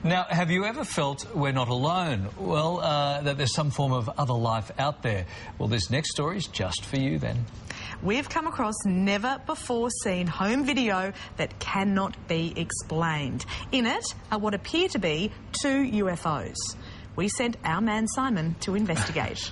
Now, have you ever felt we're not alone? Well, that there's some form of other life out there? Well, this next story is just for you, then. We've come across never-before-seen home video that cannot be explained. In it are what appear to be 2 UFOs. We sent our man Simon to investigate.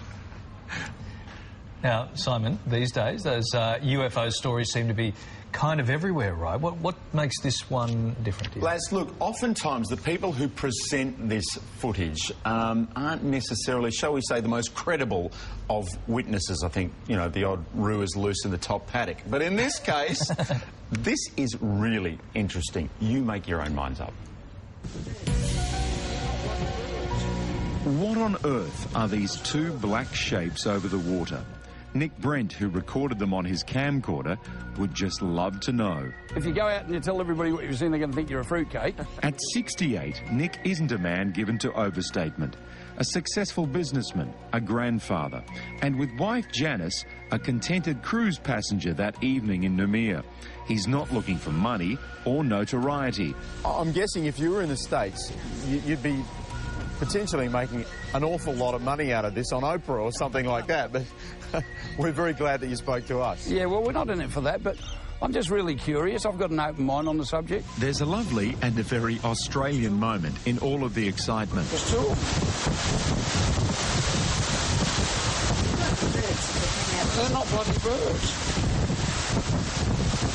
Now, Simon, these days, those UFO stories seem to be kind of everywhere, right? What makes this one different to you? Lads, look, oftentimes the people who present this footage aren't necessarily, shall we say, the most credible of witnesses. I think, you know, the odd ruer's loose in the top paddock. But in this case, this is really interesting. You make your own minds up. What on earth are these 2 black shapes over the water? Nick Brent, who recorded them on his camcorder, would just love to know. If you go out and you tell everybody what you've seen, they're going to think you're a fruitcake. At 68, Nick isn't a man given to overstatement. A successful businessman, a grandfather, and with wife Janice, a contented cruise passenger that evening in Noumea. He's not looking for money or notoriety. I'm guessing if you were in the States, you'd be potentially making an awful lot of money out of this on Oprah or something like that, but we're very glad that you spoke to us. Yeah, well, we're not in it for that, but I'm just really curious. I've got an open mind on the subject. There's a lovely and a very Australian moment in all of the excitement. There's 2 of them. They're not bloody birds.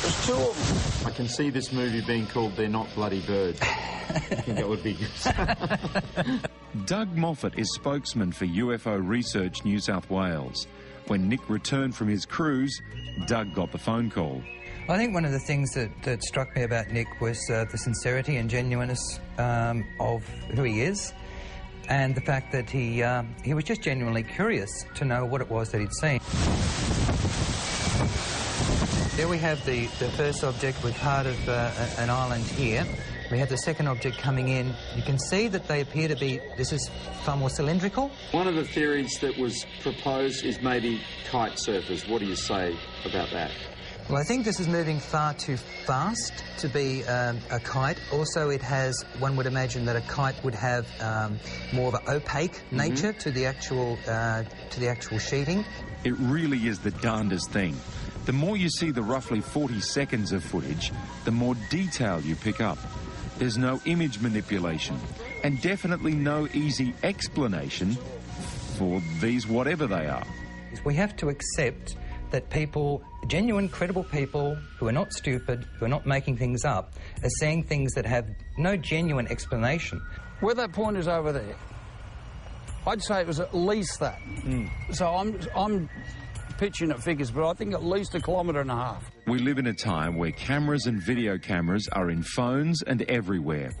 There's 2 of them. I can see this movie being called They're Not Bloody Birds. I think that would be good. Doug Moffat is spokesman for UFO Research New South Wales. When Nick returned from his cruise, Doug got the phone call. I think one of the things that struck me about Nick was the sincerity and genuineness of who he is, and the fact that he was just genuinely curious to know what it was that he'd seen. There we have the first object with part of an island here. We have the second object coming in. You can see that they appear to be, this is far more cylindrical. One of the theories that was proposed is maybe kite surfers. What do you say about that? Well, I think this is moving far too fast to be a kite. Also, it has, one would imagine that a kite would have more of an opaque nature to the actual sheeting. It really is the darndest thing. The more you see the roughly 40 seconds of footage, the more detail you pick up. There's no image manipulation, and definitely no easy explanation for these whatever they are. We have to accept that people, genuine, credible people who are not stupid, who are not making things up, are seeing things that have no genuine explanation. Where that point is over there, I'd say it was at least that. So I'm pitching at figures, but I think at least 1.5 kilometres. We live in a time where cameras and video cameras are in phones and everywhere.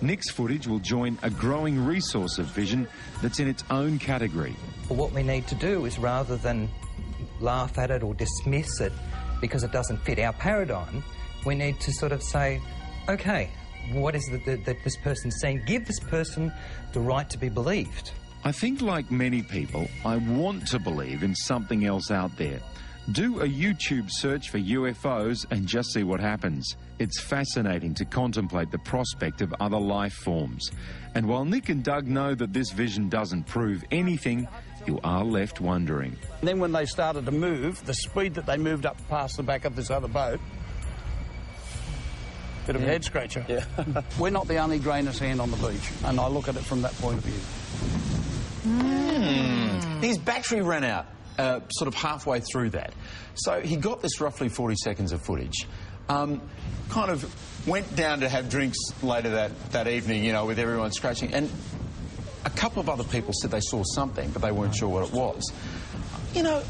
Nick's footage will join a growing resource of vision that's in its own category. What we need to do is, rather than laugh at it or dismiss it because it doesn't fit our paradigm, we need to sort of say, OK, what is it that this person's saying? Give this person the right to be believed. I think, like many people, I want to believe in something else out there. Do a YouTube search for UFOs and just see what happens. It's fascinating to contemplate the prospect of other life forms. And while Nick and Doug know that this vision doesn't prove anything, you are left wondering. And then when they started to move, the speed that they moved up past the back of this other boat, bit of a head scratcher. Yeah. We're not the only grain of sand on the beach, and I look at it from that point of view. His battery ran out sort of halfway through that. So he got this roughly 40 seconds of footage, kind of went down to have drinks later that evening, you know, with everyone scratching. And a couple of other people said they saw something, but they weren't sure what it was. You know,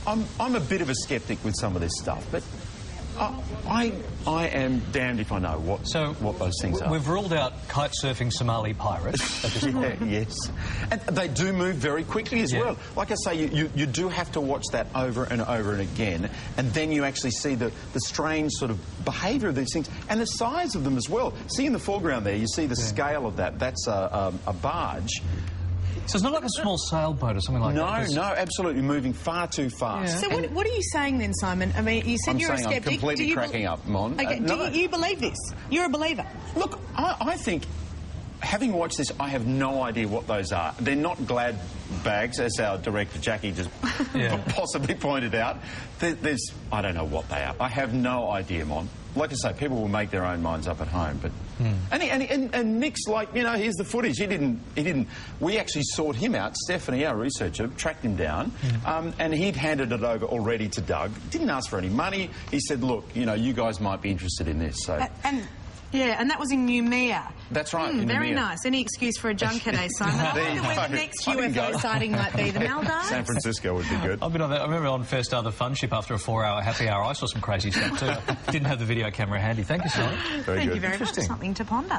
I'm a bit of a sceptic with some of this stuff, but I am damned if I know what those things are. We've ruled out kite surfing Somali pirates at this point. Yes. And they do move very quickly as well. Like I say, you do have to watch that over and over and again, and then you actually see the strange sort of behaviour of these things and the size of them as well. See in the foreground there, you see the scale of that. That's a barge. So it's not like a small sailboat or something like that? No, absolutely, moving far too fast. So what are you saying then, Simon? I mean, you said you're a sceptic. I'm completely cracking up, Mon. Okay, do you believe this? You're a believer? Look, I think having watched this, I have no idea what those are. They're not Glad bags, as our director Jackie just possibly pointed out. I don't know what they are. I have no idea, Mon. Like I say, people will make their own minds up at home. But and Nick's like, you know, here's the footage. He didn't. We actually sought him out. Stephanie, our researcher, tracked him down, and he'd handed it over already to Doug. Didn't ask for any money. He said, look, you know, you guys might be interested in this. So. Yeah, and that was in Noumea. That's right. In very Noumea. Nice. Any excuse for a junket, eh, Simon? I wonder where the next UFO sighting might be. The Maldives? San Francisco would be good. I've been on that. I remember on First Hour, the fun ship, after a 4-hour happy hour, I saw some crazy stuff too. Didn't have the video camera handy. Thank you, Simon. Very Thank good. you very much. Something to ponder.